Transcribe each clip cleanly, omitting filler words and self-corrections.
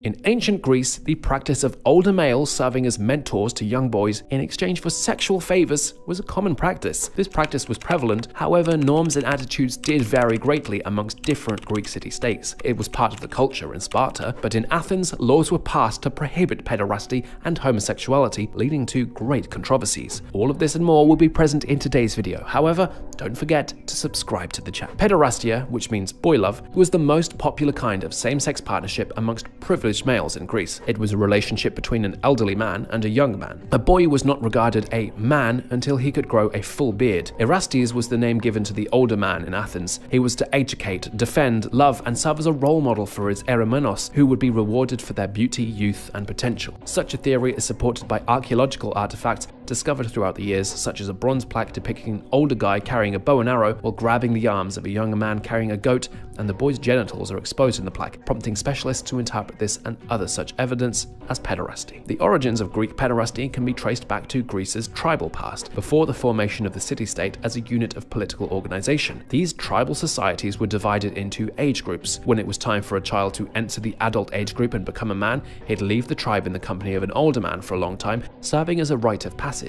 In ancient Greece, the practice of older males serving as mentors to young boys in exchange for sexual favors was a common practice. This practice was prevalent, however, norms and attitudes did vary greatly amongst different Greek city-states. It was part of the culture in Sparta, but in Athens, laws were passed to prohibit pederasty and homosexuality, leading to great controversies. All of this and more will be present in today's video. However, don't forget to subscribe to the channel. Pederastia, which means boy love, was the most popular kind of same-sex partnership amongst privileged males in Greece. It was a relationship between an elderly man and a young man. A boy was not regarded a man until he could grow a full beard. Erastes was the name given to the older man in Athens. He was to educate, defend, love, and serve as a role model for his eromenos, who would be rewarded for their beauty, youth, and potential. Such a theory is supported by archaeological artifacts discovered throughout the years, such as a bronze plaque depicting an older guy carrying a bow and arrow while grabbing the arms of a younger man carrying a goat, and the boy's genitals are exposed in the plaque, prompting specialists to interpret this and other such evidence as pederasty. The origins of Greek pederasty can be traced back to Greece's tribal past, before the formation of the city-state as a unit of political organization. These tribal societies were divided into age groups. When it was time for a child to enter the adult age group and become a man, he'd leave the tribe in the company of an older man for a long time, serving as a rite of passage.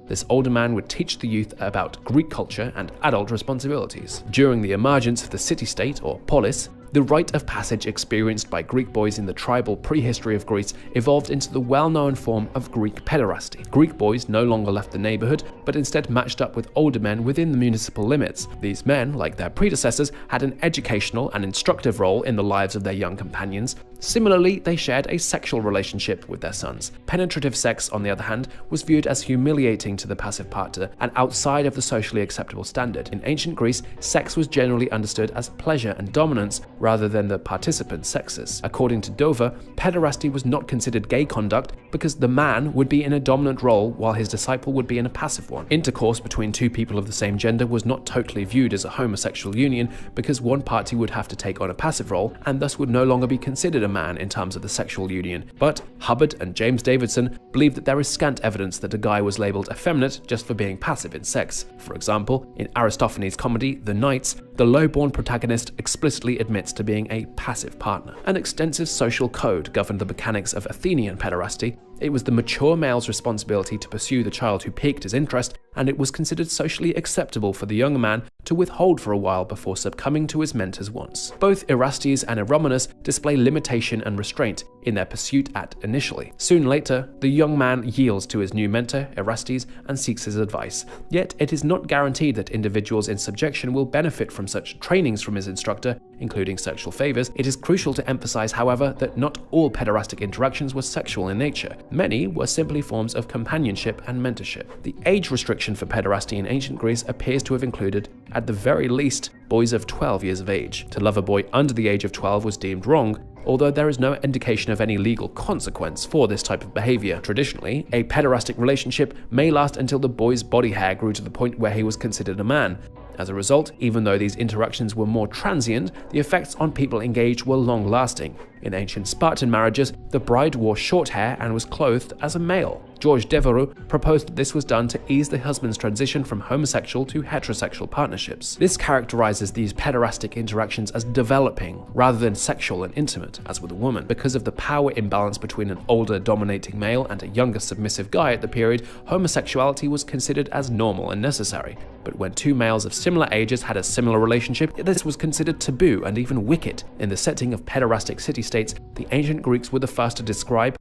This older man would teach the youth about Greek culture and adult responsibilities. During the emergence of the city-state, or polis, the rite of passage experienced by Greek boys in the tribal prehistory of Greece evolved into the well-known form of Greek pederasty. Greek boys no longer left the neighborhood, but instead matched up with older men within the municipal limits. These men, like their predecessors, had an educational and instructive role in the lives of their young companions. Similarly, they shared a sexual relationship with their sons. Penetrative sex, on the other hand, was viewed as humiliating to the passive partner and outside of the socially acceptable standard. In ancient Greece, sex was generally understood as pleasure and dominance rather than the participant's sexes. According to Dover, pederasty was not considered gay conduct because the man would be in a dominant role while his disciple would be in a passive one. Intercourse between two people of the same gender was not totally viewed as a homosexual union because one party would have to take on a passive role and thus would no longer be considered a man in terms of the sexual union. But Hubbard and James Davidson believe that there is scant evidence that a guy was labeled effeminate just for being passive in sex. For example, in Aristophanes' comedy The Knights, the low-born protagonist explicitly admits to being a passive partner. An extensive social code governed the mechanics of Athenian pederasty. It was the mature male's responsibility to pursue the child who piqued his interest, and it was considered socially acceptable for the younger man to withhold for a while before succumbing to his mentor's wants. Both Erastes and Eromenus display limitation and restraint in their pursuit initially. Soon later, the young man yields to his new mentor, Erastes, and seeks his advice. Yet, it is not guaranteed that individuals in subjection will benefit from such trainings from his instructor, including sexual favors. It is crucial to emphasize, however, that not all pederastic interactions were sexual in nature. Many were simply forms of companionship and mentorship. The age restriction for pederasty in ancient Greece appears to have included, at the very least, boys of 12 years of age. To love a boy under the age of 12 was deemed wrong, although there is no indication of any legal consequence for this type of behavior. Traditionally, a pederastic relationship may last until the boy's body hair grew to the point where he was considered a man. As a result, even though these interactions were more transient, the effects on people engaged were long-lasting. In ancient Spartan marriages, the bride wore short hair and was clothed as a male. George Devereux proposed that this was done to ease the husband's transition from homosexual to heterosexual partnerships. This characterizes these pederastic interactions as developing rather than sexual and intimate, as with a woman. Because of the power imbalance between an older dominating male and a younger submissive guy at the period, homosexuality was considered as normal and necessary. But when two males of similar ages had a similar relationship, this was considered taboo and even wicked. In the setting of pederastic city-states, the ancient Greeks were the first to describe,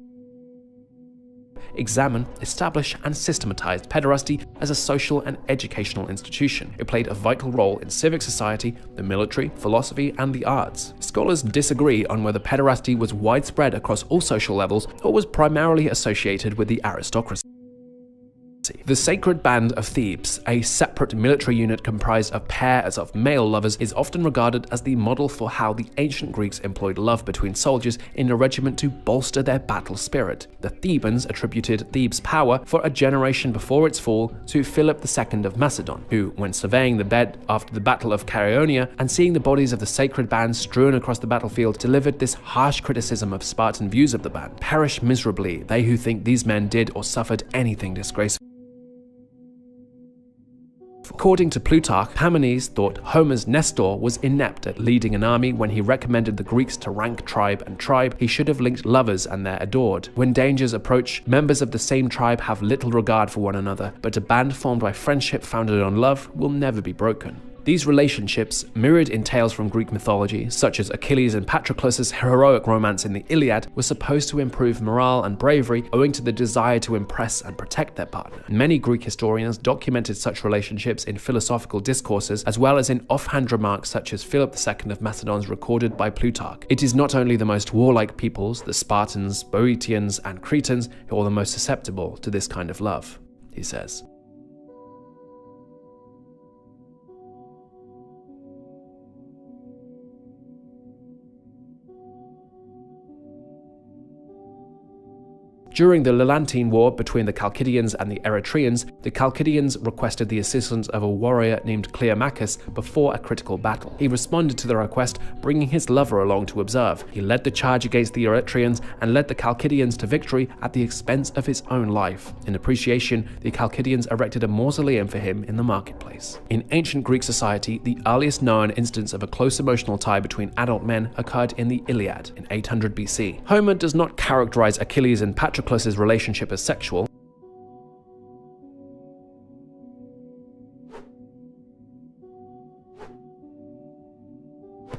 examine, establish, and systematize pederasty as a social and educational institution. It played a vital role in civic society, the military, philosophy, and the arts. Scholars disagree on whether pederasty was widespread across all social levels or was primarily associated with the aristocracy. The Sacred Band of Thebes, a separate military unit comprised of pairs of male lovers, is often regarded as the model for how the ancient Greeks employed love between soldiers in a regiment to bolster their battle spirit. The Thebans attributed Thebes' power for a generation before its fall to Philip II of Macedon, who, when surveying the bed after the Battle of Chaeronea and seeing the bodies of the sacred band strewn across the battlefield, delivered this harsh criticism of Spartan views of the band. "Perish miserably, they who think these men did or suffered anything disgraceful." According to Plutarch, Parmenides thought Homer's Nestor was inept at leading an army. When he recommended the Greeks to rank tribe and tribe, he should have linked lovers and their adored. When dangers approach, members of the same tribe have little regard for one another, but a band formed by friendship founded on love will never be broken. These relationships, mirrored in tales from Greek mythology, such as Achilles and Patroclus' heroic romance in the Iliad, were supposed to improve morale and bravery owing to the desire to impress and protect their partner. Many Greek historians documented such relationships in philosophical discourses, as well as in offhand remarks such as Philip II of Macedon's recorded by Plutarch. It is not only the most warlike peoples, the Spartans, Boeotians, and Cretans, who are the most susceptible to this kind of love, he says. During the Lelantine War between the Chalcidians and the Eretrians, the Chalcidians requested the assistance of a warrior named Cleomachus before a critical battle. He responded to the request, bringing his lover along to observe. He led the charge against the Eretrians and led the Chalcidians to victory at the expense of his own life. In appreciation, the Chalcidians erected a mausoleum for him in the marketplace. In ancient Greek society, the earliest known instance of a close emotional tie between adult men occurred in the Iliad in 800 BC. Homer does not characterize Achilles and Patroclus' relationship as sexual.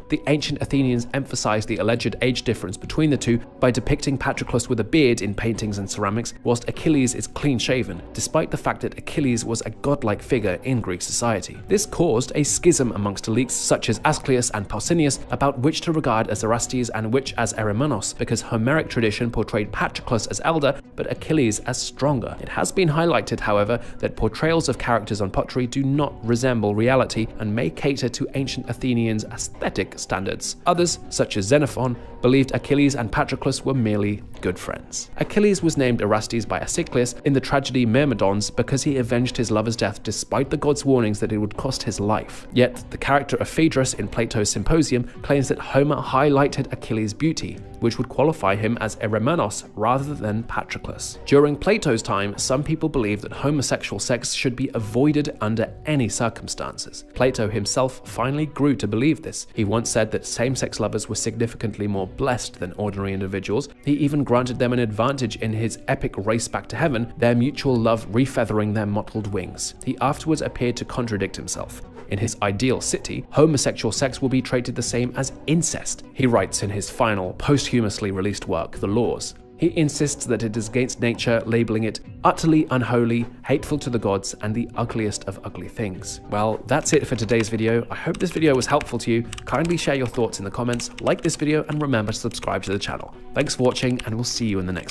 The ancient Athenians emphasized the alleged age difference between the two by depicting Patroclus with a beard in paintings and ceramics, whilst Achilles is clean-shaven, despite the fact that Achilles was a godlike figure in Greek society. This caused a schism amongst elites such as Asclepius and Pausanias about which to regard as Orestes and which as Erymanos, because Homeric tradition portrayed Patroclus as elder, but Achilles as stronger. It has been highlighted, however, that portrayals of characters on pottery do not resemble reality and may cater to ancient Athenians' aesthetic standards. Others, such as Xenophon, believed Achilles and Patroclus were merely good friends. Achilles was named Orestes by Asclepius in the tragedy Myrmidons because he avenged his lover's death despite the god's warnings that it would cost his life. Yet, the character of Phaedrus in Plato's Symposium claims that Homer highlighted Achilles' beauty, which would qualify him as Erymanos rather than Patroclus. During Plato's time, some people believed that homosexual sex should be avoided under any circumstances. Plato himself finally grew to believe this. He once said that same-sex lovers were significantly more blessed than ordinary individuals. He even granted them an advantage in his epic race back to heaven, their mutual love refeathering their mottled wings. He afterwards appeared to contradict himself. In his ideal city, homosexual sex will be treated the same as incest, he writes in his final, posthumously released work, The Laws. He insists that it is against nature, labeling it utterly unholy, hateful to the gods, and the ugliest of ugly things. Well, that's it for today's video. I hope this video was helpful to you. Kindly share your thoughts in the comments, like this video, and remember to subscribe to the channel. Thanks for watching, and we'll see you in the next one.